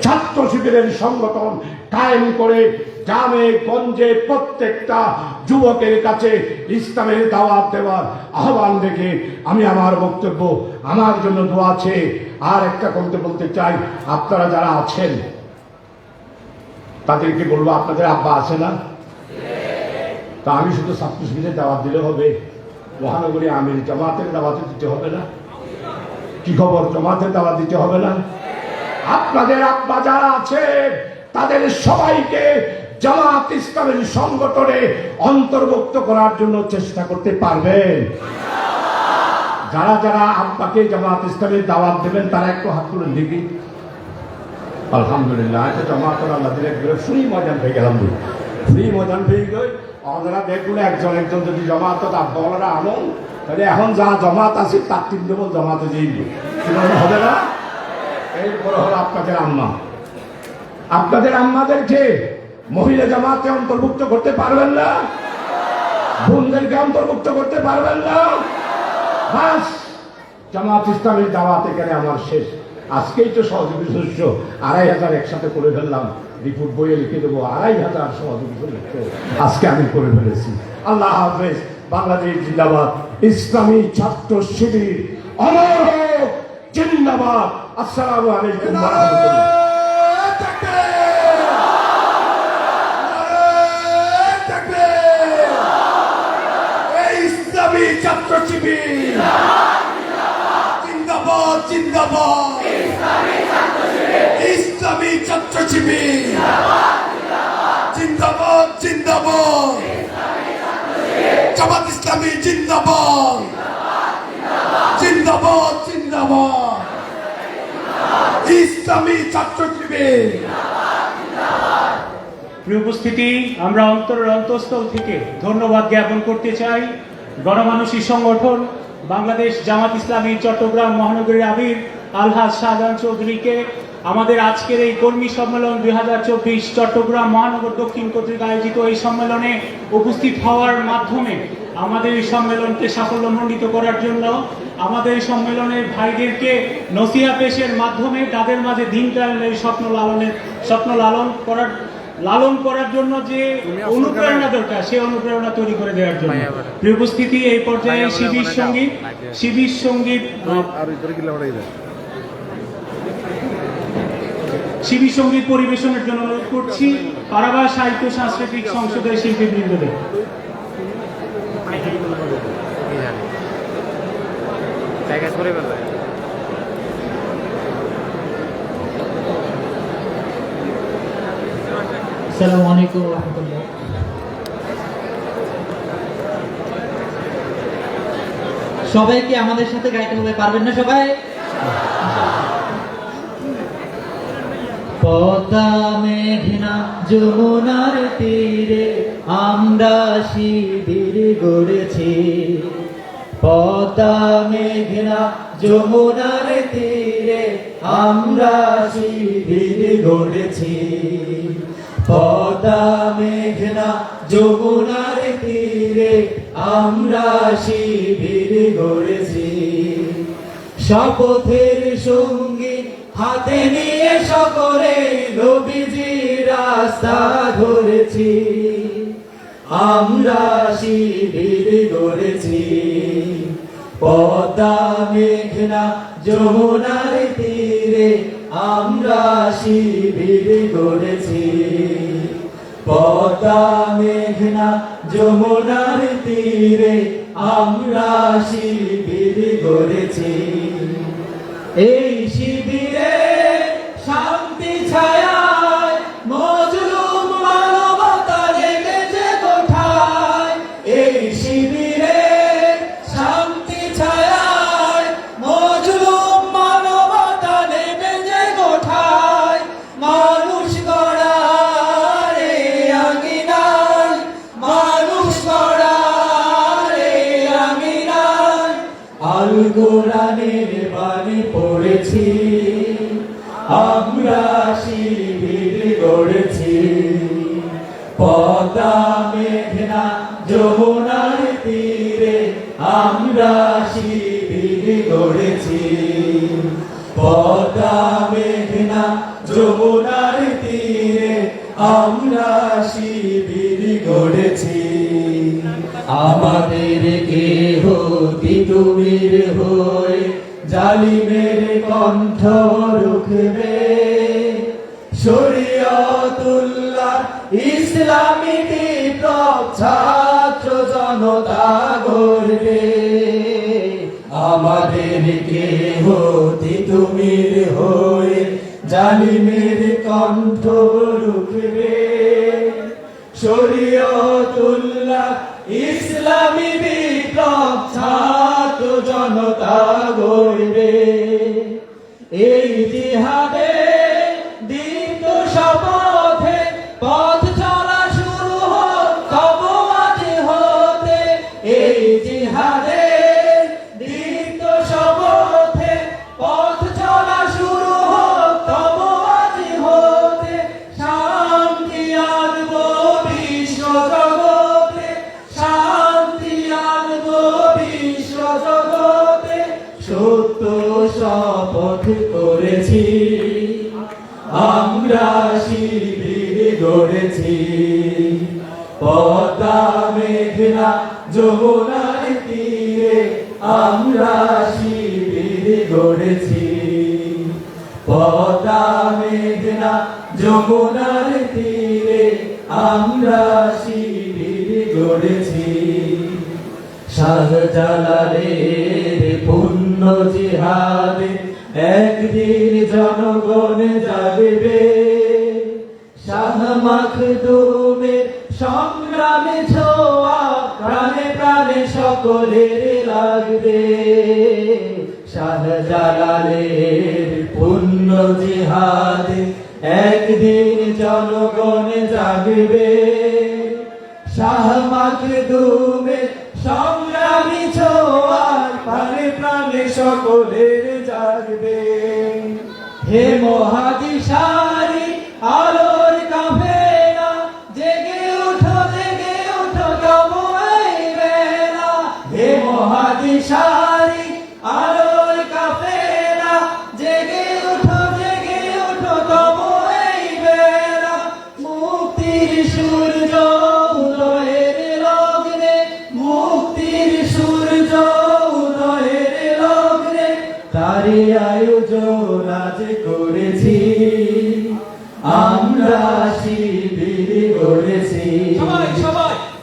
ছাত্র শিবিরের সংগঠন কায়েম করে গ্রামে গঞ্জে প্রত্যেকটা যুবকের কাছে ইসলামের দাওয়াত দেওয়ার আহ্বান রেখে আমি আমার বক্তব্য আমার জন্য দোয়া আছে। আর একটা কথা বলতে চাই, আপনারা যারা আছেন তাদেরকে বলবো, আপনাদের আব্বা আছে না? তা আমি শুধু ছাত্র শিবিরের দাওয়াত দিলে হবে? মহানগরী আমির জামাতের দাওয়াত দিতে হবে না? কি খবর, জামাতের দাওয়াত দিতে হবে না? আপনাদের আব্বা যারা আছে তাদের সবাইকে জামাত ইসলামের সংগঠনে অন্তর্ভুক্ত করার জন্য চেষ্টা করতে পারবেন? যারা যারা আব্বাকে জামাত ইসলামের দাওয়াত দেবেন তারা একটু হাত তুলেন দেখি। আলহামদুলিল্লাহ, জামাত আল্লাহ দিলে ফ্রি ময়দান পেয়ে গেলাম, ফ্রি ময়দান পেয়ে গই। ওনারা দেখুন একজন একজন যদি জামাত আব্বা ওনারা আনন, তাহলে এখন যা জামাত আছে তার 3 ডবল জামাতে যাইব, হবে না? এরপরে হলো আপনাদের আম্মা, আপনাদের আম্মাদেরকে মহিলা জামাতে অন্তর্ভুক্ত করতে পারবেন না? বোনদেরকে অন্তর্ভুক্ত করতে পারবেন না? বাস, জামাত ইসলামের দাওয়াত এখানে আমার শেষ। আজকেই তো সহযোগী সদস্য 2500 একসাথে করে ফেললাম, রিপোর্ট বইয়ে লিখে দেবো 2500 সহযোগী সদস্য আজকে আমি করে ফেলেছি। আল্লাহ হাফেজ। বাংলাদেশ জিন্দাবাদ। ইসলামী ছাত্র শিবির অমর হোক, জিন্দাবাদ। আসসালামু আলাইকুম ওয়া রাহমাতুল্লাহ। ইসলামী ছাত্র শিবির জিন্দাবাদ, জিন্দাবাদ। ইসলামী ছাত্র শিবির জিন্দাবাদ, জিন্দাবাদ। জামাত ইসলামী জিন্দাবাদ, জিন্দাবাদ, জিন্দাবাদ। ইসলামী ছাত্র শিবির। প্রিয় উপস্থিতি, আমরা অন্তরের অন্তঃস্থল থেকে ধন্যবাদ জ্ঞাপন করতে চাই গণমানুষী সংগঠন বাংলাদেশ জামাত ইসলামী চট্টগ্রাম মহানগরীর আমির আলহাজ শাহজাহান চৌধুরীকে আমাদের আজকের এই কর্মী সম্মেলন 2024 চট্টগ্রাম মহানগর দক্ষিণ কর্তৃক আয়োজিত এই সম্মেলনে উপস্থিত হওয়ার মাধ্যমে আমাদের এই সম্মেলনকে সাফল্যমণ্ডিত করার জন্য, আমাদের এই সম্মেলনের ভাইদেরকে নসিহা পেশের মাধ্যমে তাদের মাঝে দিন কায়েমের স্বপ্ন লালন করার জন্য যে অনুপ্রেরণা দরকার, সেই অনুপ্রেরণা তৈরি করে দেওয়ার জন্য। প্রিয় উপস্থিতি, এই পর্যায়ে শিবির সঙ্গীত পরিবেশনের জন্য অনুরোধ করছি পারাবার সাহিত্য সাংস্কৃতিক সংসদের শিল্পীবৃন্দদের। আসসালামু আলাইকুম ওয়া রাহমাতুল্লাহ। সবাইকে আমাদের সাথে গাইতে হবে, পারবেন না সবাই? পদ্মা মেঘনা যমুনার তীরে আমরা শিবির গড়েছি। পদ্মা মেঘনা যমুনার তীরে আমরা শিবির গড়েছি। পদ্মা মেঘনা যমুনার তীরে আমরা শিবির গড়েছি। শপথের সঙ্গী হাতে নিয়ে সকলে নবীজির রাস্তা ধরেছি। আমরা শিবির গড়েছি। পদ্মা মেঘনা যমুনার তীরে আমরা শিবির গড়েছি। পদ্মা মেঘনা যমুনার তীরে আমরা শিবির গড়েছি। এই শিবিরে শান্তি ছায়ায় মজলুম মানবতা জেগেছে কোঠায়। এই শিবিরে শান্তি ছায়ায় মজলুম মানবতা নেমেছে কোঠায়। মানুষ গড়ার এই আঙিনায়, মানুষ গড়ার এই আঙিনায় আল কোরআনের বাণী পড়েছি। আমরা শিবির গড়েছি। পদ্মা মেঘনা যমুনার তীরে আমরা শিবির গড়েছি। পদ্মা মেঘনা যমুনার তীরে আমরা শিবির গড়েছি। আমাদের কেহ তিতুমির হয়ে জালিমের কণ্ঠ রুখবে, শরীয়তুল্লাহ ইসলামী বিপ্লব ছাত্র জনতা গড়বে। আমাদের কেহ তিতুমির হয়ে জালিমের কণ্ঠ রুখবে, শরীয়তুল্লাহ ইসলামী বিপ্লব ছাত্র জনতা গড়বে। এই জিহাদে দীপ্ত শপথে পথ চলা শুরু হোক তব আজ হতে। এই জিহাদে দীপ্ত শপথে পথ চলা শুরু হোক তব আজ হতে। শান্তি আনবো বিশ্ব জগতে, শান্তি আনবো বিশ্ব জগতে। সত্য শপথ করেছি, আমরা শিবির গড়েছি। পদ্মা মেঘনা যমুনার তীরে আমরা শিবির গড়েছি। পদ্মা মেঘনা যমুনার তীরে আমরা শিবির গড়েছি। শাহজালালের পুণ্য জিহাদে একদিন জনগণ জাগবে। শাহ মাখদুমের সংগ্রামে ছোঁয়া প্রাণে প্রাণে সকলের লাগবে। শাহজালালের পুণ্য জিহাদে একদিন জনগণ জাগবে। শাহ মাখদুমের সংগ্রামী ছোঁয়ার প্রাণে প্রাণে সকলের জাগবে। হে মহাদিশারি আলোর কাফেলা, জেগে উঠো তব এই বেলা। হে মহাদিশারি আলোর কাফেলা, জেগে উঠো তব এই বেলা। মুক্তির সূর্য উদয়ের লগ্নে, মুক্তির সূর্য উদয়ের লগ্নে তারি আয়োজন আজ করেছি। আমরা শিবির গড়েছি।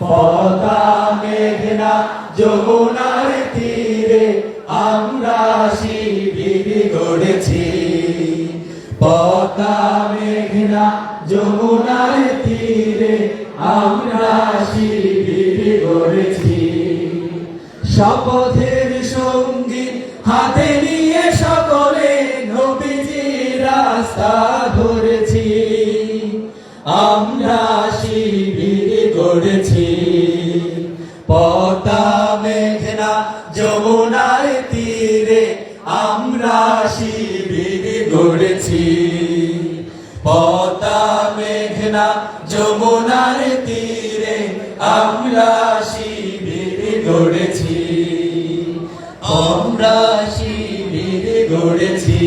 পদ্মা মেঘনা যমুনার তীরে আমরা শিবির গড়েছি। পদ্মা মেঘনা যমুনার তীরে আমরা শিবির গড়েছি। শপথের সঙ্গী হাতে নিয়ে সকলে নবীজির রাস্তা ধরেছি। আমরা শিবির গড়েছি। পদ্মা মেঘনা যমুনার তীরে আমরা শিবির গড়েছি। পদ্মা মেঘনা যমুনার তীরে আমরা শিবির গড়েছি। আমরা শিবির গড়েছি।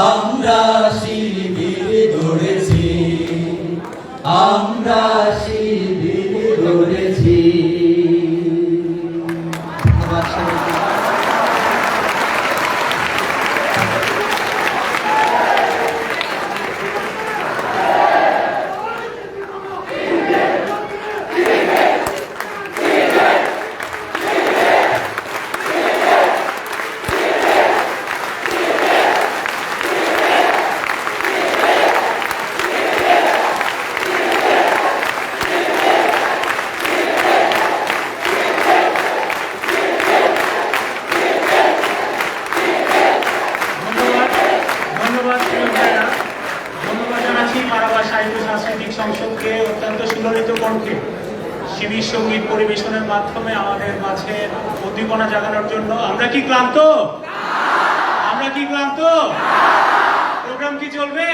আমরা শিবির গড়েছি। আমরা শিবির গড়েছি। ধন্যবাদ সবাইকে। সংসদকে অত্যন্ত সুললিত কণ্ঠে শিবির সঙ্গীত পরিবেশনের মাধ্যমে আমাদের মাঝে উদ্দীপনা জাগানোর জন্য। আমরা কি ক্লান্ত? আমরা কি ক্লান্ত? প্রোগ্রাম কি চলবে?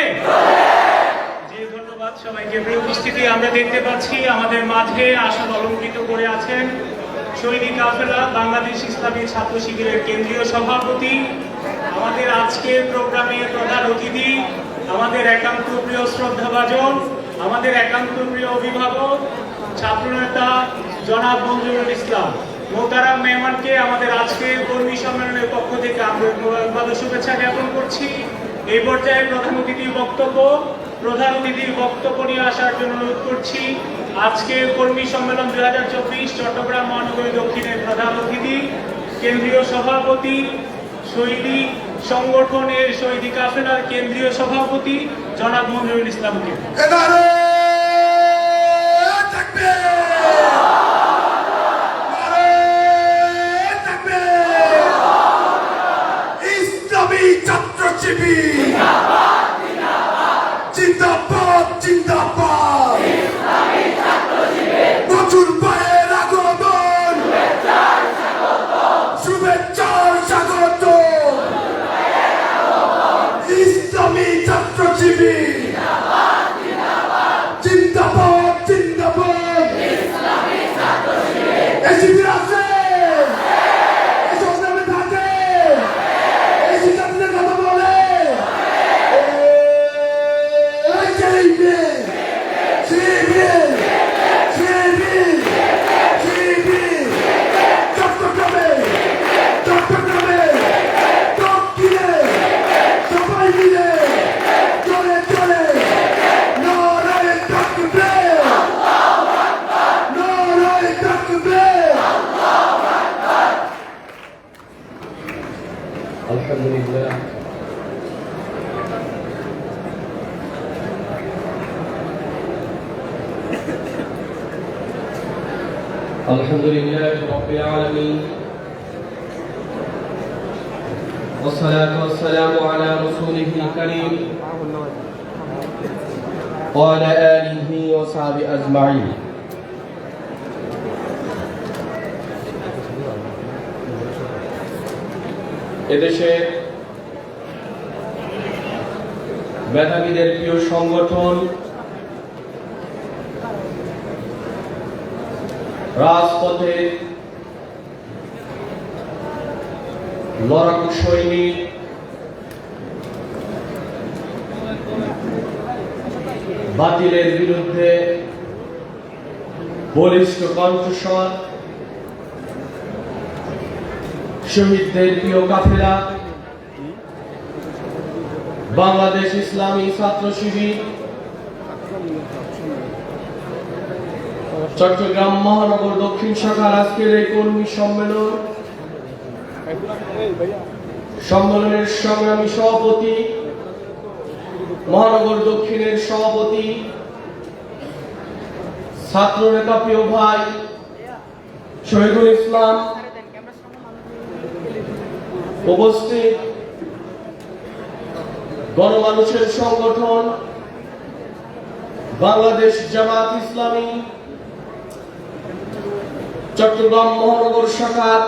জি, ধন্যবাদ সবাইকে। প্রিয় উপস্থিতি, আমরা দেখতে পাচ্ছি আমাদের মাঝে আসন অলঙ্কৃত করে আছেন শহীদ কাফেলা বাংলাদেশ ইসলামী ছাত্র শিবিরের কেন্দ্রীয় সভাপতি আমাদের আজকের প্রোগ্রামের প্রধান অতিথি, আমাদের একান্ত প্রিয় শ্রদ্ধাভাজন, আমাদের একান্ত প্রিয় অভিভাবক, ছাত্রনেতা জনাব মঞ্জুরুল ইসলাম। মোহতারাম মেহমানকে আমাদের আজকের কর্মী সম্মেলনের পক্ষ থেকে আমরা শুভেচ্ছা জ্ঞাপন করছি। এই পর্যায়ে প্রধান অতিথির বক্তব্য নিয়ে আসার জন্য অনুরোধ করছি আজকের কর্মী সম্মেলন 2024 চট্টগ্রাম মহানগরী দক্ষিণের প্রধান অতিথি, কেন্দ্রীয় সভাপতি, শহীদী সংগঠনের শহীদী কাফেলার কেন্দ্রীয় সভাপতি জনাব মঞ্জুরুল ইসলামকে। ইসলামী ছাত্র শিবির জিন্দাবাদ জিন্দাবাদ, নতুন ভাইয়ের আগমন, শুভেচ্ছার স্বাগত। ইসলামী ছাত্র শিবির জিন্দাবাদ জিন্দাবাদ। এই শিবির আছে, এই সংগ্রামে থাকে, এই সিদ্ধান্তের কথা বলে। আলহামদুলিল্লাহ আলহামদুলিল্লাহ রাব্বিল আলামিন والصلاة والسلام على رسوله الكريم وعلى آله وصحبه أجمعين এদেশে মেধাবীদের প্রিয় সংগঠন রাজপথে লড়াকু সৈনিক, বাতিলের বিরুদ্ধে বলিষ্ঠ কণ্ঠস্বর, শহীদদের প্রিয় কাফেলা বাংলাদেশ ইসলামী ছাত্র শিবির চট্টগ্রাম মহানগর দক্ষিণ শাখার আজকের এই কর্মী সম্মেলনের সংগ্রামী সভাপতি, মহানগর দক্ষিণের সভাপতি, ছাত্র নেতা প্রিয় ভাই শহীদুল ইসলাম, উপস্থিত গণমানুষের সংগঠন বাংলাদেশ জামাত ইসলামী চট্টগ্রাম মহানগর শাখার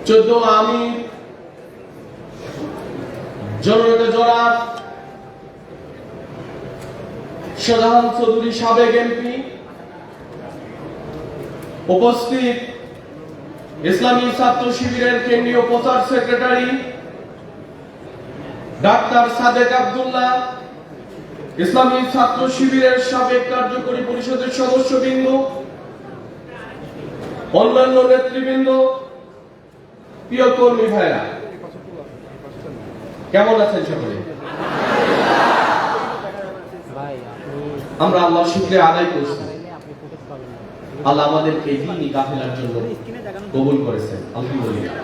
14 আমির, জননেতা জনাব শাহজাহান চৌধুরী সাবেক এমপি, উপস্থিত ইসলামী ছাত্র শিবিরের কেন্দ্রীয় প্রচার সেক্রেটারি ডাক্তার সাদেক আব্দুল্লাহ, ইসলামী ছাত্র শিবিরের সাবেক কার্যকরী পরিষদের সদস্যবৃন্দ, অন্যান্য নেতৃবৃন্দ, প্রিয় কর্মী ভাইরা, কেমন আছেন সকলে? আমরা আল্লাহর শুকরিয়া আদায় করছি, আল্লাহ আমাদেরকে দ্বীনি কাফেলার জন্য কবুল করেছেন, আলহামদুলিল্লাহ।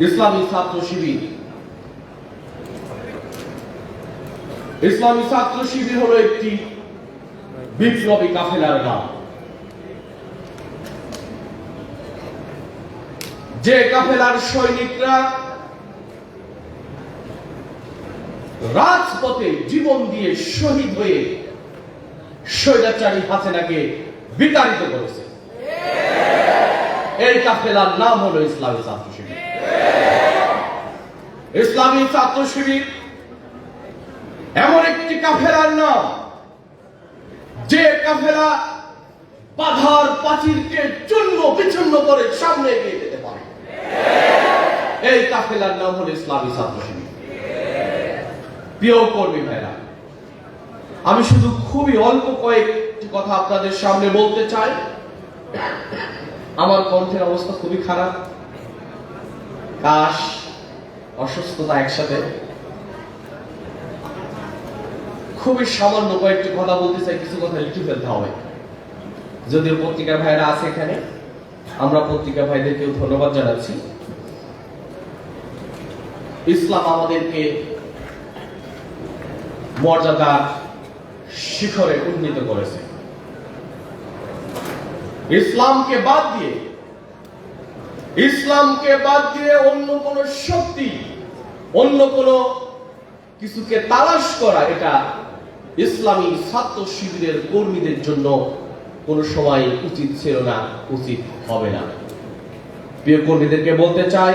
ইসলামী ছাত্র শিবির, ইসলামী ছাত্র শিবির হলো একটি বিপ্লবী কাফেলার নাম, যে কাফেলার সৈনিকরা রাজপথে জীবন দিয়ে শহীদ হয়ে স্বৈরাচারী হাসিনাকে বিতাড়িত করেছে। এই কাফেলার নাম হলো ইসলামী ছাত্র শিবির। ইসলামী ছাত্র শিবির এমন একটি কাফেলার নাম, যে কাফেলা বাধার পাঁচিলকে চূর্ণ বিচ্ছিন্ন করে সামনে এগিয়ে যেতে পারে। এই কাফেলার নাম হলো ইসলামী ছাত্র শিবির। প্রিয় কর্মী ভাইরা, আমি শুধু খুবই অল্প কয়েকটি কথা আপনাদের সামনে বলতে চাই। আমার কণ্ঠের অবস্থা খুবই খারাপ, কাশ অসুস্থতা একসাথে। খুবই সামান্য কয়েকটি কথা বলতে চাই, কিছু কথা লিখে ফেলতে হবে। যদিও পত্রিকার ভাইরা আছে এখানে, আমরা পত্রিকা ভাইদেরকেও ধন্যবাদ জানাচ্ছি। ইসলাম আমাদেরকে মর্যাদার শিখরে উন্নীত করেছে। ইসলামকে বাদ দিয়ে অন্য কোন শক্তি, অন্য কোন কিছুকে তালাশ করা, এটা ইসলামী ছাত্র শিবিরের কর্মীদের জন্য কোনো সময় উচিত ছিল না, উচিত হবে না। প্রিয় কর্মীদেরকে বলতে চাই,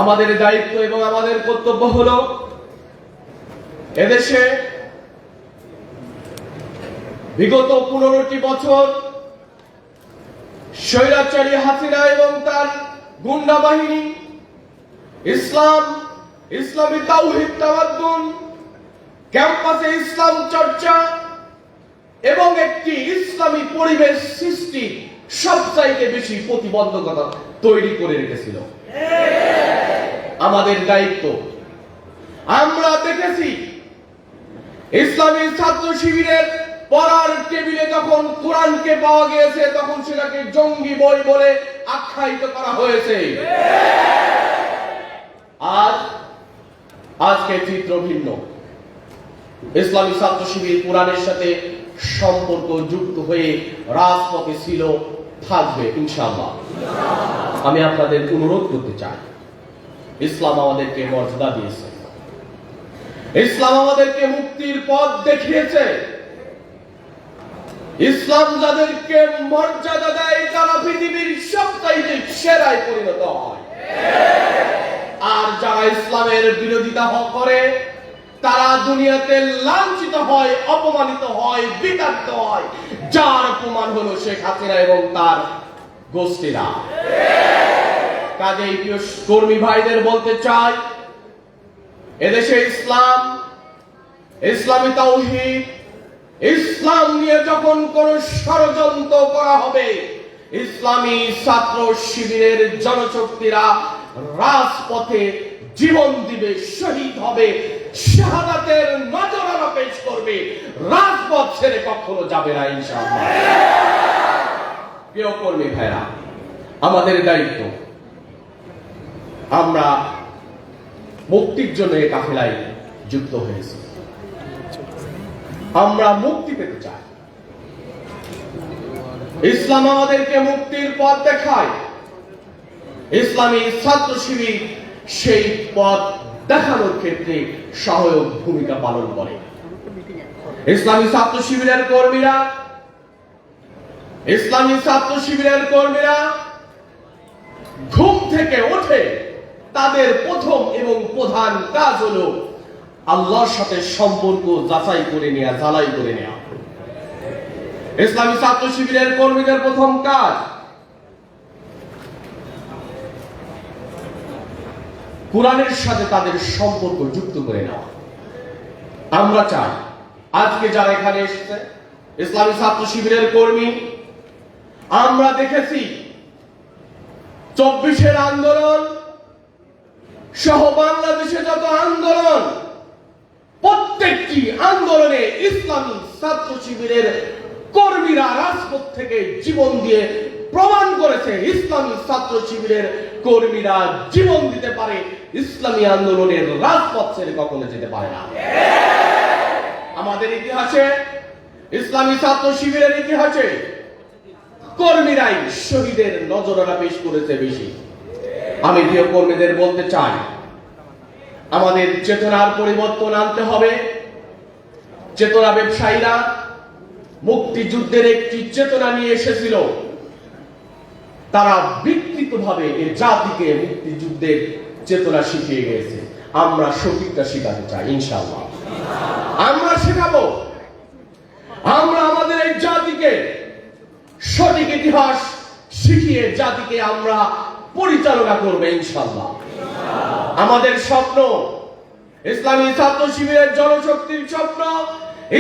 আমাদের দায়িত্ব এবং আমাদের কর্তব্য হলো এদেশে বিগত 15টি বছর স্বৈরাচারী হাসিনা এবং তার গুন্ডা বাহিনী ইসলামী তাওহীদ তামাদ্দুন, ক্যাম্পাসে ইসলাম চর্চা এবং একটি ইসলামী পরিবেশ সৃষ্টি সবচাইতে বেশি প্রতিবন্ধকতা তৈরি করে রেখেছিল। আমাদের দায়িত্ব, আমরা দেখেছি ইসলামী ছাত্র শিবিরের পড়ার টেবিলে যখন কোরআনকে পাওয়া গিয়েছে, তখন সেটাকে জঙ্গি বই বলে আখ্যায়িত করা হয়েছে। আজকে চিত্র ভিন্ন। ইসলামী ছাত্র শিবির কোরআনের সাথে সম্পর্ক যুক্ত হয়ে রাজপথে ছিল, থাকবে ইনশাআল্লাহ। আমি আপনাদের অনুরোধ করতে চাই, ইসলাম আমাদেরকে মর্যাদা দিয়েছে, ইসলাম আমাদেরকে মুক্তির পথ দেখিয়েছে। ইসলাম যাদেরকে মর্যাদা দেয়, তারা পৃথিবীর সবচাইতে সেরায় পরিণত হয়। আর যারা ইসলামের বিরোধিতা করে, তারা দুনিয়াতে লাঞ্ছিত হয়, অপমানিত হয়, বিতাড়িত হয়। যার প্রমাণ হলো শেখ হাসিনা এবং তার গোষ্ঠীরা। কাজেই প্রিয় কর্মী ভাইদের বলতে চাই, এদেশে ইসলামী তাওহীদ, ইসলাম নিয়ে যখন কোন ষড়যন্ত্র করা হবে, ইসলামী ছাত্র শিবিরের জনশক্তিরা রাজপথে জীবন দিবে, শহীদ হবে, শাহাদাতের নজরানা পেশ করবে, রাজপথ ছেড়ে কখনো যাবে না ইনশাআল্লাহ। প্রিয় কর্মী ভাইরা, আমাদের দায়িত্ব, আমরা মুক্তির জন্য এই কাফেলায় যুক্ত হয়েছি। আমরা মুক্তি পেতে চাই। ইসলাম আমাদেরকে মুক্তির পথ দেখায়। ইসলামী ছাত্র শিবির সেই পথ দেখানোর ক্ষেত্রে সহায়ক ভূমিকা পালন করে। ইসলামী ছাত্র শিবিরের কর্মীরা ঘুম থেকে ওঠে, তাদের প্রথম এবং প্রধান কাজ হলো আল্লাহর সাথে সম্পর্ক যাচাই করে নেওয়া, ঝালাই করে নেওয়া। ইসলামী ছাত্র শিবিরের কর্মীদের প্রথম কাজ কোরআনের সাথে তাদের সম্পর্ক যুক্ত করে নেওয়া। আমরা চাই আজকে যারা এখানে এসেছে ইসলামী ছাত্র শিবিরের কর্মী, আমরা দেখেছি 24-এর আন্দোলন সহ বাংলাদেশে যত আন্দোলন, প্রত্যেকটি আন্দোলনে ইসলামী ছাত্র শিবিরের কর্মীরা রাজপথ থেকে জীবন দিয়ে প্রমাণ করেছে ইসলামী ছাত্র শিবিরের কর্মীরা জীবন দিতে পারে, ইসলামী আন্দোলনের রাজপথ ছেড়ে কখনো যেতে পারে না। আমাদের ইতিহাসে, ইসলামী ছাত্র শিবিরের ইতিহাসে কর্মীরাই শহীদের নজরানা পেশ করেছে বেশি। আমি প্রিয় কর্মীদের বলতে চাই, আমাদের চেতনার পরিবর্তন আনতে হবে। চেতনা ব্যবসায়ীরা মুক্তিযুদ্ধের একটি চেতনা নিয়ে এসেছিল, তারা বিকৃতভাবে এই জাতিকে মুক্তিযুদ্ধের চেতনা শিখিয়ে গেছে। আমরা সঠিকটা শেখাতে চাই ইনশাআল্লাহ। আমরা শেখাবো, আমরা আমাদের এই জাতিকে সঠিক ইতিহাস শিখিয়ে জাতিকে আমরা পরিচালনা করব ইনশাআল্লাহ। আমাদের স্বপ্ন ইসলামী ছাত্র শিবিরের জনশক্তির স্বপ্ন,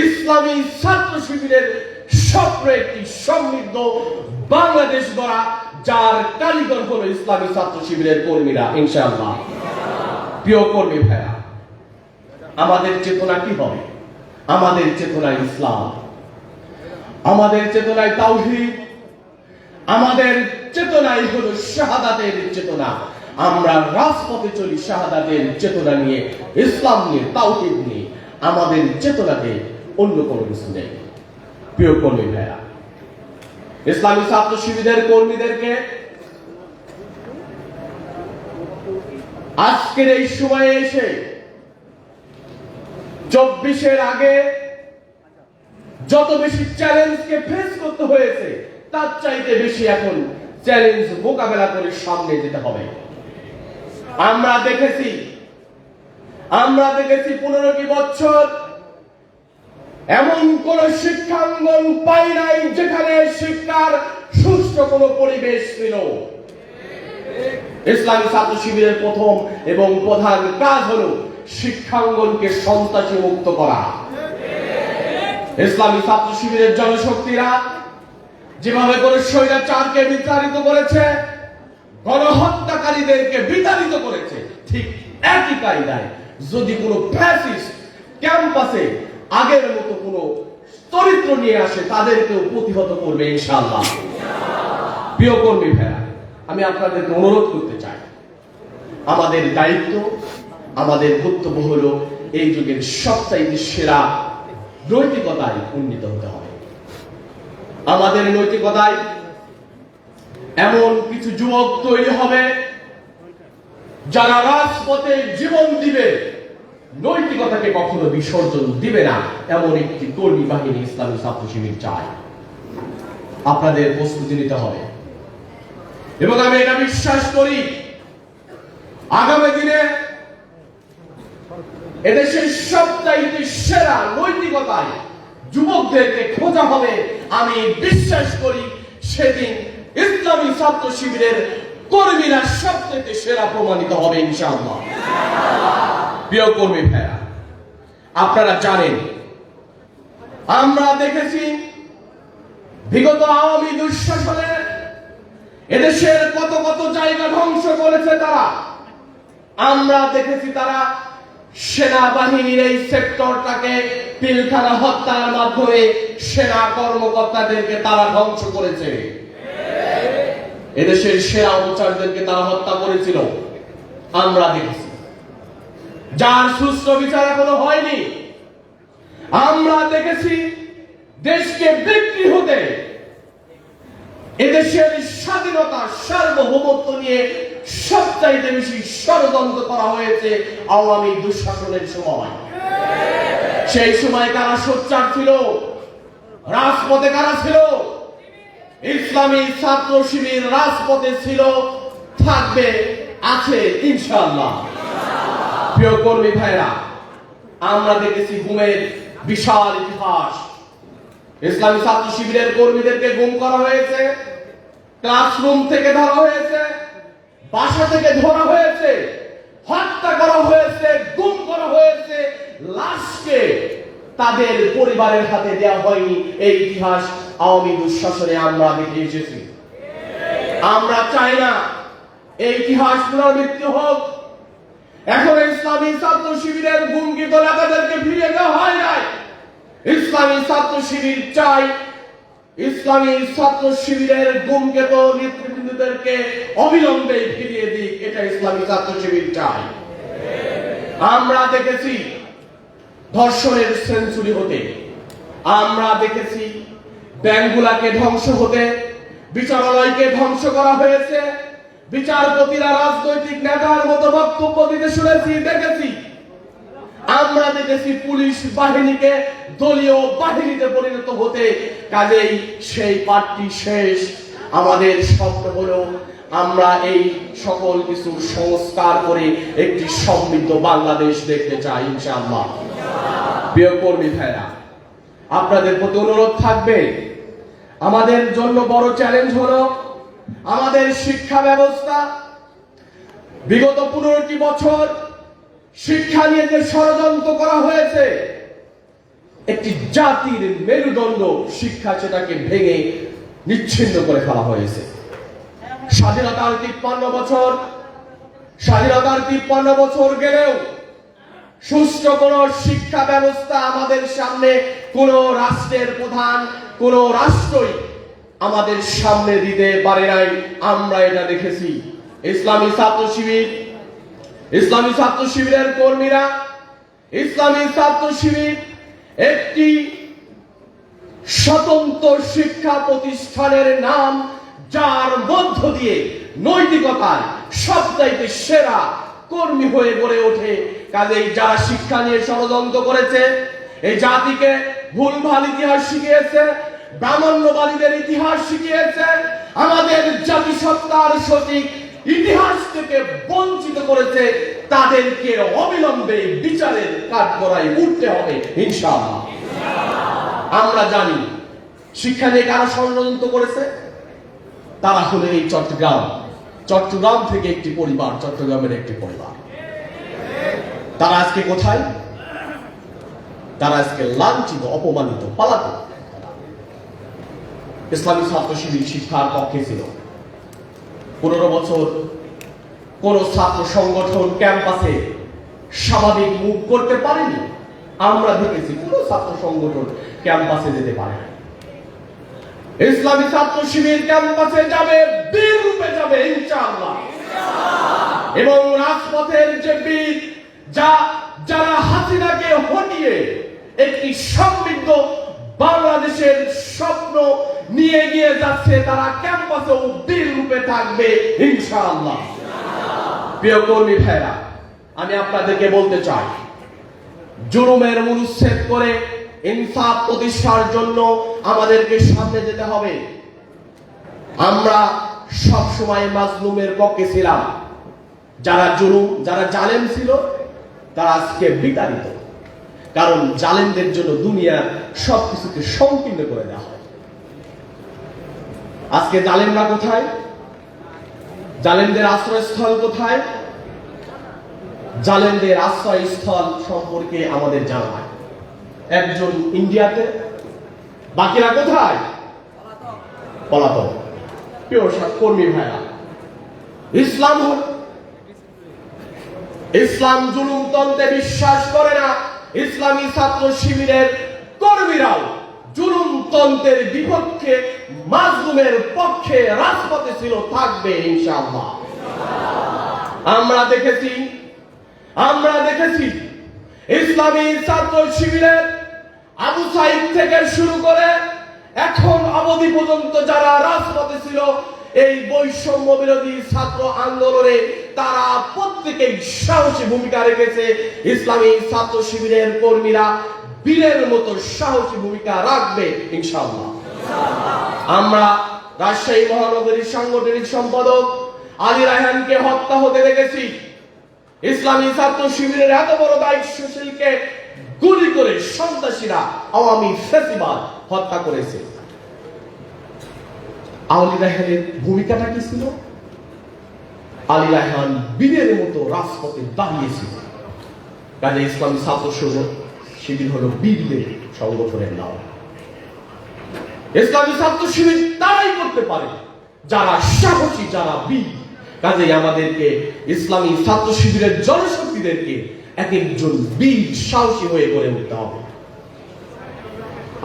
ইসলামী ছাত্র শিবিরের স্বপ্ন একটি সমৃদ্ধ বাংলাদেশ গড়া, যার কারিগর হলো ইসলামী ছাত্র শিবিরের কর্মীরা ইনশাআল্লাহ। প্রিয় কর্মী ভাইরা, আমাদের চেতনা কি হবে? আমাদের চেতনায় ইসলাম, আমাদের চেতনায় তাওহীদ, আমাদের চেতনায় হলো শাহাদাতের চেতনা। আমরা রাজপথে চলি শাহাদাতের চেতনা নিয়ে, ইসলাম নিয়ে, তাওহীদ নিয়ে। আমাদের চেতনাতে অন্য কোনো কিছু নেই। প্রিয় কর্মী ভাইরা, ইসলামী ছাত্র শিবিরের কর্মীদেরকে আজকের এই সময়ে এসে 24-এর আগে যত বেশি চ্যালেঞ্জকে ফেস করতে হয়েছে, তার চাইতে বেশি এখন চ্যালেঞ্জ মোকাবেলা করে সামনে যেতে হবে। আমরা দেখেছি 15টি বছর এমন কোন শিক্ষাঙ্গন পাই নাই যেখানে শিক্ষার সুষ্ঠু কোনো পরিবেশ ছিল। ইসলামী ছাত্র শিবিরের প্রথম এবং প্রধান কাজ হলো শিক্ষাঙ্গনকে সন্ত্রাসী মুক্ত করা। ইসলামী ছাত্র শিবিরের জনশক্তিরা যেভাবে করে স্বৈরাচারকে বিতাড়িত করেছে, গণহত্যাকারীদেরকে বিতাড়িত করেছে, ঠিক একই কায়দায় যদি কোনো ফ্যাসিস্ট ক্যাম্পাসে আগের মতো কোনো চরিত্র নিয়ে আসে, তাদেরকেও প্রতিহত করবে ইনশাআল্লাহ। প্রিয় কর্মী ভাইরা, আমি আপনাদেরকে অনুরোধ করতে চাই, আমাদের দায়িত্ব, আমাদের কর্তব্য হলো এই যুগের সবচাইতে সেরা নৈতিকতায় উন্নীত হতে হবে। আমাদের নৈতিকতায় এমন কিছু যুবক তৈরি হবে যারা রাজপথে জীবন দিবে, নৈতিকতাকে কখনো বিসর্জন দিবে না, এমন একটি কর্মী বাহিনী ইসলামী ছাত্র শিবির চায়। আপনাদের প্রস্তুতি নিতে হবে এবং আমি এটা বিশ্বাস করি আগামী দিনে এদেশের সবচাইতে সেরা নৈতিকতায় যুবকদেরকে খোঁজা হবে। আমি বিশ্বাস করি সেদিন ইসলামী ছাত্র শিবিরের কর্মীরা সবচেয়ে সেরা প্রমাণিত হবে ইনশাআল্লাহ। প্রিয় কর্মী ভাইরা, আপনারা জানেন আমরা দেখেছি বিগত আওয়ামী দুঃশাসনে এদেশের কত কত জায়গা ধ্বংস করেছে তারা। আমরা দেখেছি তারা সেনাবাহিনীর এই সেক্টরটাকে পিলখানা হত্যার মাধ্যমে সেনা কর্মকর্তাদেরকে তারা ধ্বংস করেছে। এদেশের সেনা অফিসারদেরকে তারা হত্যা করেছিল, আমরা দেখেছি, যার সুষ্ঠু বিচার এখনো হয়নি। আমরা দেখেছি দেশকে বিক্রি হতে, এদেশের স্বাধীনতা সার্বভৌমত্ব নিয়ে সবচাইতে বেশি ষড়যন্ত্র করা হয়েছে আওয়ামী দুঃশাসনের সময়। সেই সময় কারা সোচ্চার ছিল, রাজপথে কারা ছিল? ইসলামী ছাত্র শিবির রাজপথে ছিল, থাকবে, আছে ইনশাআল্লাহ। প্রিয় কর্মী ভাইরা, আমরা দেখেছি গুমের বিশাল ইতিহাস। ইসলামী ছাত্র শিবিরের কর্মীদেরকে গুম করা হয়েছে, ক্লাসরুম থেকে ধরা হয়েছে, বাসা থেকে ধরা হয়েছে, হত্যা করা হয়েছে, গুম করা হয়েছে, লাশকে তাদের পরিবারের হাতে দেওয়া হয়নি। এই ইতিহাস আওয়ামী দুঃশাসনে আমরা দেখে এসেছি। আমরা চাই না এই ইতিহাস পুনরাবৃত্তি হোক। এখন ইসলামী ছাত্র শিবিরের গুমকৃত নেতাদেরকে ফিরিয়ে দেওয়া হয় নাই। ইসলামী ছাত্র শিবির চাই ইসলামী ছাত্র শিবিরের গুমকৃত নেতৃবৃন্দদেরকে অবিলম্বে ফিরিয়ে দিক, এটা ইসলামী ছাত্র শিবির চাই। আমরা দেখেছি ধর্ষণের সেঞ্চুরি হতে, আমরা দেখেছি ব্যাংকগুলাকে ধ্বংস হতে, বিচারালয়কে ধ্বংস করা হয়েছে, বিচারপতিরা রাজনৈতিক নেতার মতো বক্তব্য দিতে শুনেছি, দেখেছি। আমরা দেখেছি পুলিশ বাহিনীকে দলীয় বাহিনীতে পরিণত হতে। কাজেই সেই পার্টি শেষ। আমাদের স্বপ্ন হলো আমরা এই সকল কিছু সংস্কার করে একটি সমৃদ্ধ বাংলাদেশ দেখতে চাই ইনশাআল্লাহ। প্রিয় কর্মী ভাইরা, আপনাদের প্রতি অনুরোধ থাকবে, আমাদের জন্য বড় চ্যালেঞ্জ হলো আমাদের শিক্ষা ব্যবস্থা। বিগত 15টি বছর শিক্ষা নিয়ে যে ষড়যন্ত্র করা হয়েছে, একটি জাতির মেরুদণ্ড শিক্ষা, সেটাকে ভেঙে নিচ্ছিন্ন করে ফেলা হয়েছে। স্বাধীনতার 53 বছর গেলেও সুষ্ঠু কোন শিক্ষা ব্যবস্থা আমাদের সামনে কোন রাষ্ট্রের প্রধান, কোন রাষ্ট্রই আমাদের সামনে দিতে পারে নাই। আমরা এটা দেখেছি। ইসলামী ছাত্র শিবিরের কর্মীরা, ইসলামী ছাত্র শিবির একটি স্বতন্ত্র শিক্ষা প্রতিষ্ঠানের নাম, যার মধ্য দিয়ে নৈতিকতার সবচাইতে সেরা কর্মী হয়ে গড়ে ওঠে। কাজেই যারা শিক্ষা নিয়ে ষড়যন্ত্র করেছে, এই জাতিকে ভুলভাল ইতিহাস শিখিয়েছে, ব্রাহ্মণ্যবাদীদের ইতিহাস শিখিয়েছে, আমাদের জাতিসত্তার সঠিক ইতিহাস থেকে বঞ্চিত করেছে, তাদেরকে অবিলম্বে বিচারের কাঠগড়ায় উঠতে হবে ইনশাআল্লাহ। আমরা জানি শিক্ষা নিয়ে কারা ষড়যন্ত্র করেছে। তারা হলো এই চট্টগ্রাম থেকে একটি পরিবার, চট্টগ্রামের একটি পরিবার। তারা আজকে কোথায়? তারা আজকে লাঞ্ছিত, অপমানিত, পালাতক। ইসলামী ছাত্র শিবির শিক্ষার পক্ষে ছিল। 15 বছর কোন ছাত্র সংগঠন ক্যাম্পাসে স্বাভাবিক মুভ করতে পারেনি। আমরা দেখেছি কোন ছাত্র সংগঠন ক্যাম্পাসে যেতে পারে না। ইসলামী ছাত্র শিবির ক্যাম্পাসে যাবে, বীর রূপে যাবে ইনশাআল্লাহ। এবং রাজপথের যে বীর, যারা হাসিনাকে হটিয়ে একটি সমৃদ্ধ বাংলাদেশের স্বপ্ন নিয়ে গিয়ে যাচ্ছে, তারা ক্যাম্পাসেও বীর রূপে থাকবে ইনশাআল্লাহ। প্রিয় কর্মী ভাইরা, আমি আপনাদেরকে বলতে চাই, জুলুমের মূলচ্ছেদ করে ইনসাফ প্রতিষ্ঠার জন্য আমাদেরকে সামনে যেতে হবে। আমরা সব সময় মাজলুমের পক্ষে ছিলাম। যারা জালেম ছিল, তারা আজকে বিতাড়িত। কারণ জালেমদের জন্য দুনিয়ার সবকিছুকে সংকীর্ণ করে দেওয়া হয়। আজকে জালেমরা কোথায়? জালেমদের আশ্রয়স্থল কোথায়? জালেমদের আশ্রয়স্থল সম্পর্কে আমাদের জানা হয়। একজন ইন্ডিয়াতে, বাকিরা কোথায়? পলাতক। প্রিয় কর্মী ভাইরা, ইসলাম জুলুমতন্ত্রে বিশ্বাস করে না। ইসলামী ছাত্র শিবিরের কর্মীরাও জুলুমতন্ত্রের বিপক্ষে, মাজলুমের পক্ষে রাজপথে ছিল, থাকবে ইনশাআল্লাহ। আমরা দেখেছি ইসলামী ছাত্র শিবিরের আবু সাইদ থেকে শুরু করে এখন অবধি পর্যন্ত যারা রাজপথে ছিল এই বৈষম্য বিরোধী ছাত্র আন্দোলনে, তারা প্রত্যেকেই সাহসী ভূমিকা রেখেছে। ইসলামী ছাত্র শিবিরের কর্মীরা বীরের মতো সাহসী ভূমিকা রাখবে ইনশাআল্লাহ। আমরা রাজশাহী মহানগরীর সাংগঠনিক সম্পাদক আলী রায়হানকে হত্যা হতে দেখেছি। ইসলামী ছাত্র শিবিরের এত বড় দায়িত্বশীলকে গুলি করে সন্ত্রাসীরা, আওয়ামী ফ্যাসিবাদ হত্যা করেছে। আলী রায়হানের ভূমিকাটা কি ছিল? আলী রায়হান বীরের মতো রাজপথে দাঁড়িয়েছিল। কাজে ইসলামী ছাত্র শিবির হলো বীরদের সংগঠনের নাম। ইসলামী ছাত্র শিবির তারাই করতে পারে যারা সাহসী, যারা বীর। কাজেই আমাদেরকে ইসলামী ছাত্র শিবিরের জনশক্তিদেরকে এক একজন বীর সাহসী হয়ে গড়ে উঠতে হবে।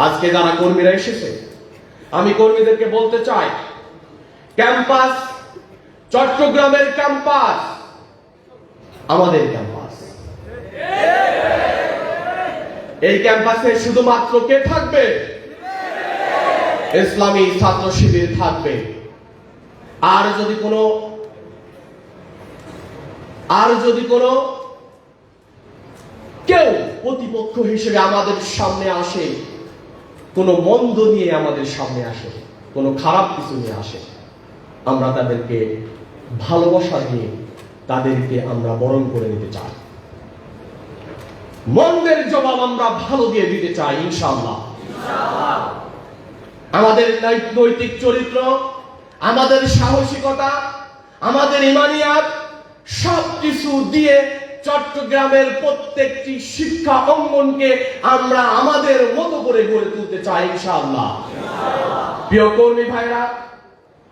আজকে যারা কর্মীরা এসেছে, আমি কর্মীদেরকে বলতে চাই, ক্যাম্পাস, চট্টগ্রামের ক্যাম্পাস আমাদের ক্যাম্পাস। এই ক্যাম্পাসে শুধুমাত্র কে থাকবে? ইসলামী ছাত্র শিবির থাকবে। আর যদি কোনো কেউ প্রতিপক্ষ হিসেবে আমাদের সামনে আসে, কোনো মন্দ নিয়ে আমাদের সামনে আসে, কোনো খারাপ কিছু নিয়ে আসে, আমরা তাদেরকে ভালোবাসা দিয়ে তাদেরকে আমরা বরণ করে নিতে চাই। মন্দের জবাব আমরা ভালো দিয়ে দিতে চাই ইনশাআল্লাহ। আমাদের নৈতিক চরিত্র, আমাদের সাহসিকতা, আমাদের ইমানিয়াত সবকিছু দিয়ে চট্টগ্রামের প্রত্যেকটি শিক্ষা অঙ্গনকে আমরা আমাদের মতো করে গড়ে তুলতে চাই ইনশাআল্লাহ। প্রিয় কর্মী ভাইরা,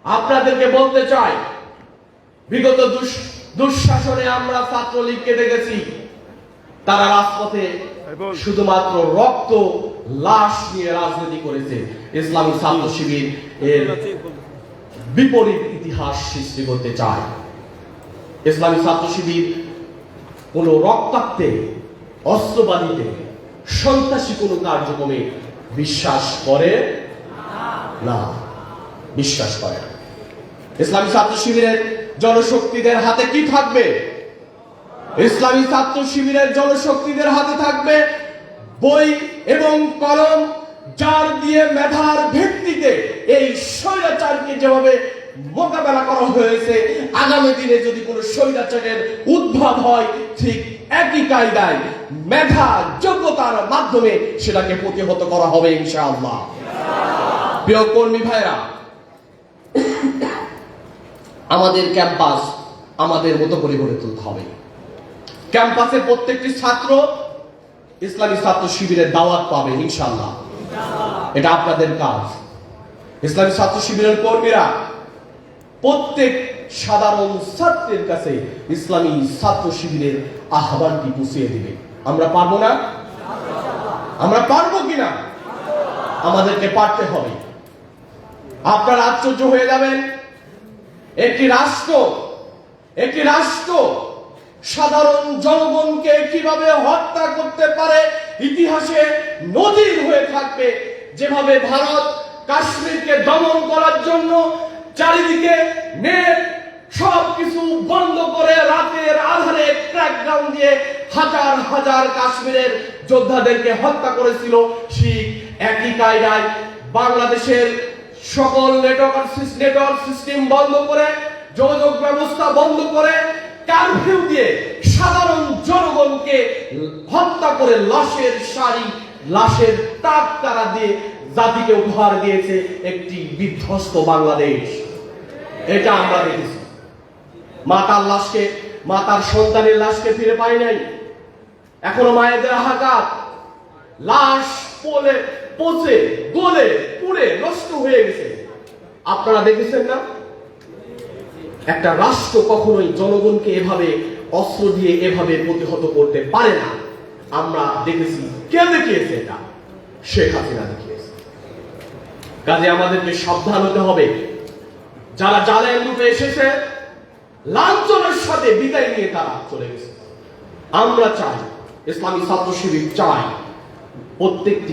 আপনাদেরকে বলতে চাই, বিগত দুঃশাসনে আমরা ছাত্রলীগকে দেখেছি তারা রাজপথে শুধুমাত্র রক্ত লাশ নিয়ে রাজনীতি করেছে। ইসলামী ছাত্র শিবির এর বিপরীত ইতিহাস সৃষ্টি করতে চায়। ইসলামী ছাত্র শিবির কোন রক্তাক্তে, অস্ত্রবাদীতে, সন্ত্রাসী কোন কার্যক্রমে বিশ্বাস করে না, বিশ্বাস করে না। ইসলামী ছাত্র শিবিরের জনশক্তিদের হাতে কি থাকবে? ইসলামী ছাত্র শিবিরের জনশক্তিদের হাতে থাকবে বই এবং কলম, যার দিয়ে মেধার ভিত্তিতে এই স্বৈরাচারকে যেভাবে মোকাবেলা করা হয়েছে, আগামী দিনে যদি কোনো স্বৈরাচারের উদ্ভব হয় ঠিক একই কায়দায় মেধা যোগ্যতার মাধ্যমে সেটাকে প্রতিহত করা হবে ইনশাআল্লাহ। প্রিয় কর্মী ভাইরা, আমাদের ক্যাম্পাস আমাদের মতো করে গড়ে তুলতে হবে। ক্যাম্পাসের প্রত্যেকটি ছাত্র ইসলামী ছাত্র শিবিরের দাওয়াত পাবে ইনশাআল্লাহ, এটা আপনাদের কাজ। ইসলামী ছাত্র শিবিরের কর্মীরা প্রত্যেক সাধারণ ছাত্রের কাছে ইসলামী ছাত্র শিবিরের আহ্বানটি পৌঁছিয়ে দিবে। আমরা পারবো না? আমরা পারবো কিনা? আমাদেরকে পারতে হবে। আপনারা আশ্চর্য হয়ে যাবেন, একটি রাষ্ট্র সাধারণ জনগণকে কিভাবে হত্যা করতে পারে ইতিহাসে নজির হয়ে থাকবে। যেভাবে ভারত কাশ্মীরকে দমন করার জন্য চারিদিকে নেট সবকিছু বন্ধ করে রাতের আধারে ক্র্যাকডাউন দিয়ে হাজার হাজার কাশ্মীরের যোদ্ধাদেরকে হত্যা করেছিল, ঠিক একই কায়দায় বাংলাদেশের সকল নেটওয়ার্ক সিস্টেম বন্ধ করে, যোগাযোগ ব্যবস্থা বন্ধ করে, কারফিউ দিয়ে সাধারণ জনগণকে হত্যা করে লাশের সারি, লাশের তাক তারা দিয়ে জাতিকে উপহার দিয়েছে একটি বিধ্বস্ত বাংলাদেশ। এটা আমরা দেখেছি। মাতার সন্তানের লাশকে ফিরে পাই নাই, এখনো মায়েদের হাহাকার, লাশ পচে গলে পুড়ে নষ্ট হয়ে গেছে। আপনারা দেখেছেন না? একটা রাষ্ট্র কখনোই জনগণকে এভাবে অস্ত্র দিয়ে এভাবে প্রতিহত করতে পারে না। আমরা দেখেছি। কে দেখিয়েছে? এটা শেখ হাসিনা দেখিয়েছে। কাজে আমাদেরকে সাবধান হতে হবে। যারা জালেম রূপে এসেছে, লাঞ্ছনার সাথে বিদায় নিয়ে তারা চলে গেছে। আমরা চাই, ইসলামী ছাত্র শিবির চাই, প্রত্যেকটি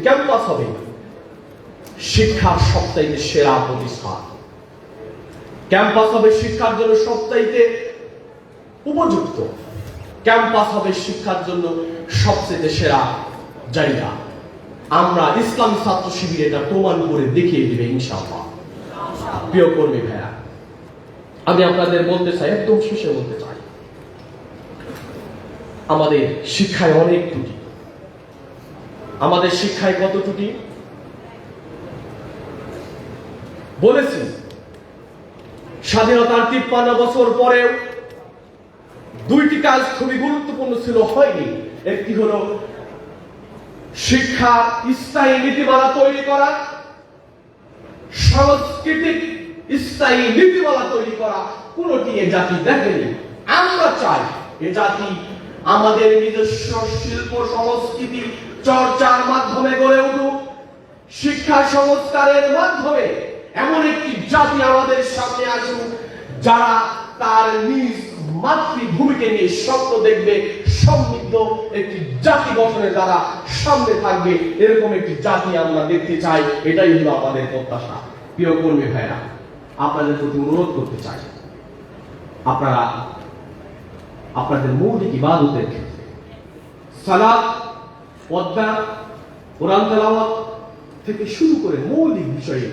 ক্যাম্পাস হবে শিক্ষার সবচাইতে সেরা প্রতিষ্ঠান। ক্যাম্পাস হবে শিক্ষার জন্য সবচাইতে উপযুক্ত। ক্যাম্পাস হবে শিক্ষার জন্য সবচেয়ে সেরা জায়গা। আমরা ইসলামী ছাত্র শিবির এটা প্রমাণ করে দেখিয়ে দিবে ইনশাআল্লাহ। প্রিয় কর্মী ভাইরা, আমি আপনাদের বলতে চাই, একদম শেষে বলতে চাই, আমাদের শিক্ষায় অনেক ত্রুটি। আমাদের শিক্ষায় কত ত্রুটি বলেছি। স্বাধীনতার 53 বছর পরেও দুইটি কাজ খুবই গুরুত্বপূর্ণ ছিল, হয়নি। একটি হলো শিক্ষা স্থায়ী নীতিমালা তৈরি করা, সাংস্কৃতিক স্থায়ী নীতিমালা তৈরি করা। কোনটি এ জাতি দেখেনি। আমরা চাই এ জাতি আমাদের নিজস্ব শিল্প সংস্কৃতি চর্চার মাধ্যমে গড়ে উঠুক, শিক্ষা সংস্কারের মাধ্যমে এমন একটি জাতি আমাদের সামনে আসুক যারা তার নিজ মাতৃভূমিকে নিয়ে স্বপ্ন দেখবে, সমৃদ্ধ একটি জাতি গঠনে যারা সামনে থাকবে, এরকম একটি জাতি আমরা দেখতে চাই। এটাই হলো আমাদের প্রত্যাশা। প্রিয় কর্মী ভাইরা, আপনাদের প্রতি অনুরোধ করতে চাই, আপনারা আপনাদের মৌলিক ইবাদতের ক্ষেত্রে সালাত, ওয়াদা, কোরআন তেলাওয়াত থেকে শুরু করে মৌলিক বিষয়ে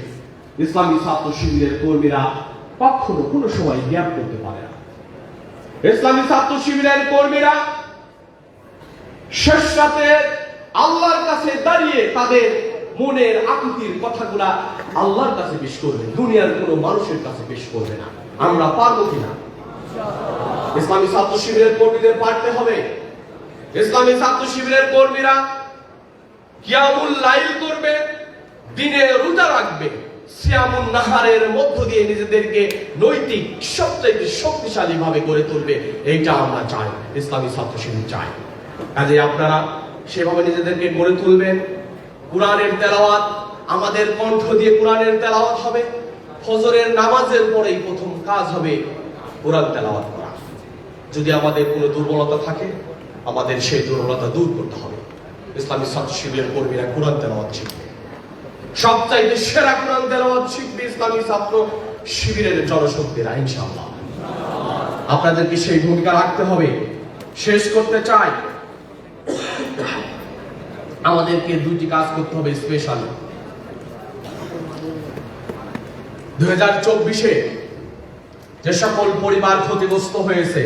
ইসলামী ছাত্র শিবিরের কর্মীরা কখনো কোনো সময় গ্যাপ করতে পারে না। ইসলামী ছাত্র শিবিরের কর্মীরা শেষ রাতে আল্লাহর কাছে দাঁড়িয়ে তাদের মনের আকুতির কথাগুলা আল্লাহর কাছে পেশ করবে, দুনিয়ার কোনো মানুষের কাছে পেশ করবে না। আমরা পারবো কিনা? ইসলামী ছাত্র শিবিরের কর্মীদের পারতে হবে। ইসলামী ছাত্র শিবিরের কর্মীরা কিয়ামুল লাইল করবে, দিনে রোজা রাখবে, সিয়ামুন নাহারের মধ্য দিয়ে নিজেদেরকে নৈতিক সবচেয়ে শক্তিশালী ভাবে গড়ে তুলবে। এইটা আমরা চাই, ইসলামী ছাত্র শিবির চাই। কাজে আপনারা সেভাবে নিজেদেরকে গড়ে তুলবেন। কোরআনের তেলাওয়াত, আমাদের কণ্ঠ দিয়ে কোরআনের তেলাওয়াত হবে। ফজরের নামাজের পরেই প্রথম কাজ হবে কোরআন তেলাওয়াত করা। যদি আমাদের কোনো দুর্বলতা থাকে, আমাদের সেই দুর্বলতা দূর করতে হবে। ইসলামী ছাত্র শিবিরের কর্মীরা কোরআন তেলাওয়াত শিখবে, সবচাইতে সেরা কোরআন তেলাওয়াত শিখবে ইসলামী ছাত্র শিবিরের জনশক্তিরা, ইনশাআল্লাহ। আপনাদেরকে সেই ভূমিকা রাখতে হবে। শেষ করতে চাই, আমাদেরকে দুটি কাজ করতে হবে স্পেশালি। 2024-এ যে সকল পরিবার ক্ষতিগ্রস্ত হয়েছে,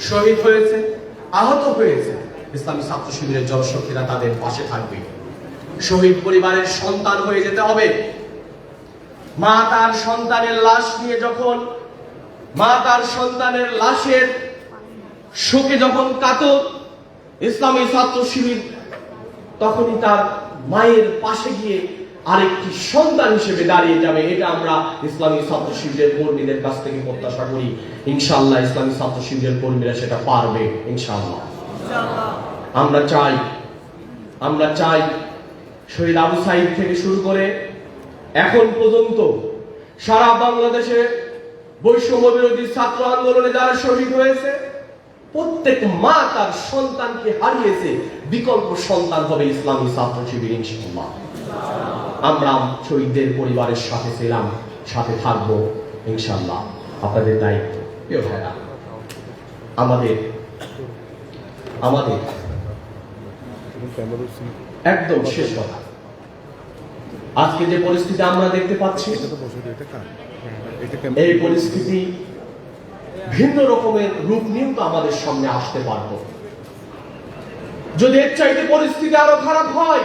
শহীদ হয়েছে, আহত হয়েছে, ইসলামী ছাত্র শিবিরের জনশক্তিরা তাদের পাশে থাকবে। শহীদ পরিবারের সন্তান হয়ে যেতে হবে। মা তার সন্তানের লাশ নিয়ে যখন, মা তার সন্তানের লাশের শোকে যখন কাতর, ইসলামী ছাত্র শিবির তখনই তার মায়ের পাশে গিয়ে আরেকটি সন্তান হিসেবে দাঁড়িয়ে যাবে। এটা আমরা ইসলামী ছাত্র শিবিরের কর্মীদের কাছ থেকে প্রত্যাশা করি। ইনশাআল্লাহ ইসলামী ছাত্র শিবিরের কর্মীরা সেটা পারবে, ইনশাআল্লাহ। আমরা চাই শহীদ আবু সাইদ থেকে শুরু করে এখন পর্যন্ত সারা বাংলাদেশে বৈষম্য বিরোধী ছাত্র আন্দোলনে যারা শহীদ হয়েছে, প্রত্যেক মা তার সন্তানকে হারিয়েছে, বিকল্প সন্তান হবে ইসলামী ছাত্র শিবির, ইনশাআল্লাহ। আমরা শহীদদের পরিবারের সাথে ছিলাম, সাথে থাকবো, ইনশাআল্লাহ। আপনাদের দায়িত্ব, প্রিয় ভাইরা, আমাদের একদম শেষ কথা, আজকে যে পরিস্থিতি আমরা দেখতে পাচ্ছি, এই পরিস্থিতি ভিন্ন রকমের রূপ নিয়েও তো আমাদের সামনে আসতে পারত। যদি এর চাইতে পরিস্থিতি আরো খারাপ হয়,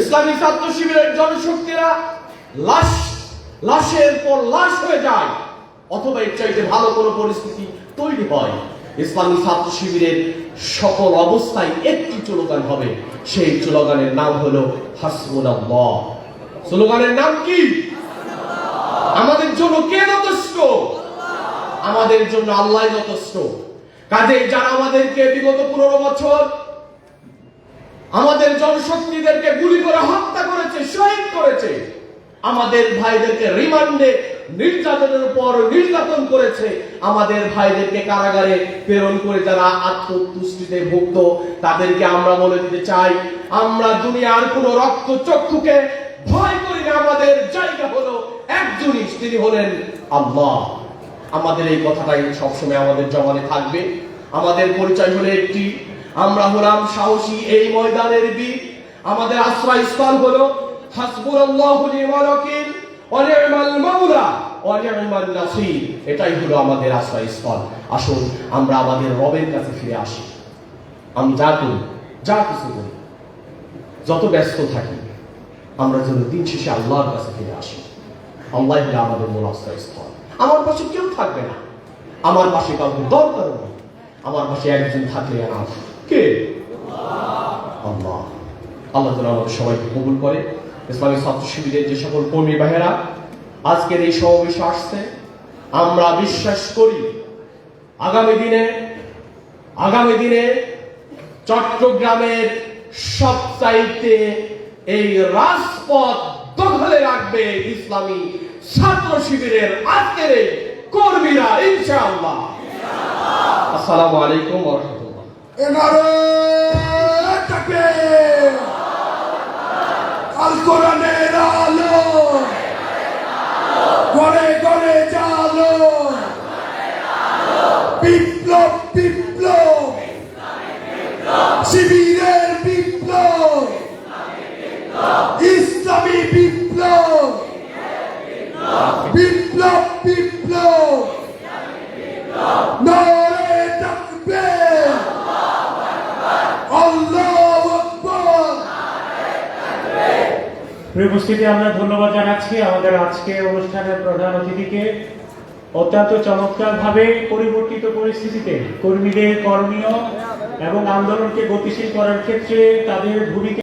ইসলামী ছাত্র শিবিরের জনশক্তিরা লাশের পর লাশ হয়ে যায়, অথবা এর চাইতে ভালো কোনো পরিস্থিতি তৈরি হয়, ইসলামী ছাত্র শিবিরের সকল অবস্থায় একটি স্লোগান হবে। সেই স্লোগানের নাম হলো হাসবুনাল্লাহ। স্লোগানের নাম কি? আমাদের জন্য কে যথেষ্ট? আমাদের জন্য আল্লাহ যথেষ্ট। কাজে যারা আমাদেরকে বিগত 15 বছর আমাদের জনশক্তিদেরকে গুলি করে হত্যা করেছে, শহীদ করেছে, আমাদের ভাইদেরকে রিমান্ডে নির্যাতনের পর নির্যাতন করেছে, আমাদের ভাইদেরকে কারাগারে প্রেরণ করে যারা আত্মতুষ্টিতে ভুগত, তাদেরকে আমরা বলে দিতে চাই, আমরা দুনিয়ার কোন রক্ত চক্ষুকে ভয় করি না। আমাদের জায়গা হলো একজনই, তিনি হলেন আল্লাহ। আমাদের এই কথাটাই সবসময় আমাদের জবানে থাকবে। আমাদের পরিচয় হলো একটি, আমরা হলাম সাহসী এই ময়দানের বীর। আমাদের আশ্রয়স্থল হলো হাসবুনাল্লাহু ওয়া নি'মাল ওয়াকিল ওয়া নি'মাল মাওলা ওয়া নি'মান নাসির। এটাই হলো আমাদের আশ্রয়স্থল। আসুন আমরা আমাদের রবের কাছে ফিরে আসি। আমি যা করি, যা কিছু করি, যত ব্যস্ত থাকি, আমরা যেন দিন শেষে আল্লাহর কাছে ফিরে আসি। আল্লাহ হলো আমাদের মূল আশ্রয়স্থল। আমার পাশে কেউ থাকবে না, আমার পাশে কাউকে দরকার নেই, আমার পাশে একজন থাকলে আমার কে? আল্লাহ। আল্লাহ যেন আমাদের সবাইকে কবুল করে। ইসলামী ছাত্র শিবিরের যে সকল কর্মী ভাইয়েরা আজকের এই সমাবেশে আসছে, আমরা বিশ্বাস করি আগামী দিনে চট্টগ্রামের সবচাইতে এই রাজপথ দখলে রাখবে ইসলামী ছাত্র শিবিরের আজকের এই কর্মীরা, ইনশাআল্লাহ। আসসালামু আলাইকুম ওয়া রাহমাতুল্লাহ। আল কোরআনের আলো ঘরে ঘরে জালো, বিপ্লব বিপ্লব শিবিরের বিপ্লব, ইসলামী বিপ্লব, বিপ্লব বিপ্লব, নারে তাকবীর, আল্লাহু আকবার, উপস্থিতি আমরা ধন্যবাদ জানাচ্ছি আমাদের আজকের অনুষ্ঠানের প্রধান অতিথিকে। অত্যন্ত চমৎকারভাবে পরিবর্তিত পরিস্থিতিতে কর্মীদের করণীয় এবং আন্দোলনকে গতিশীল করার ক্ষেত্রে তাদের ভূমিকা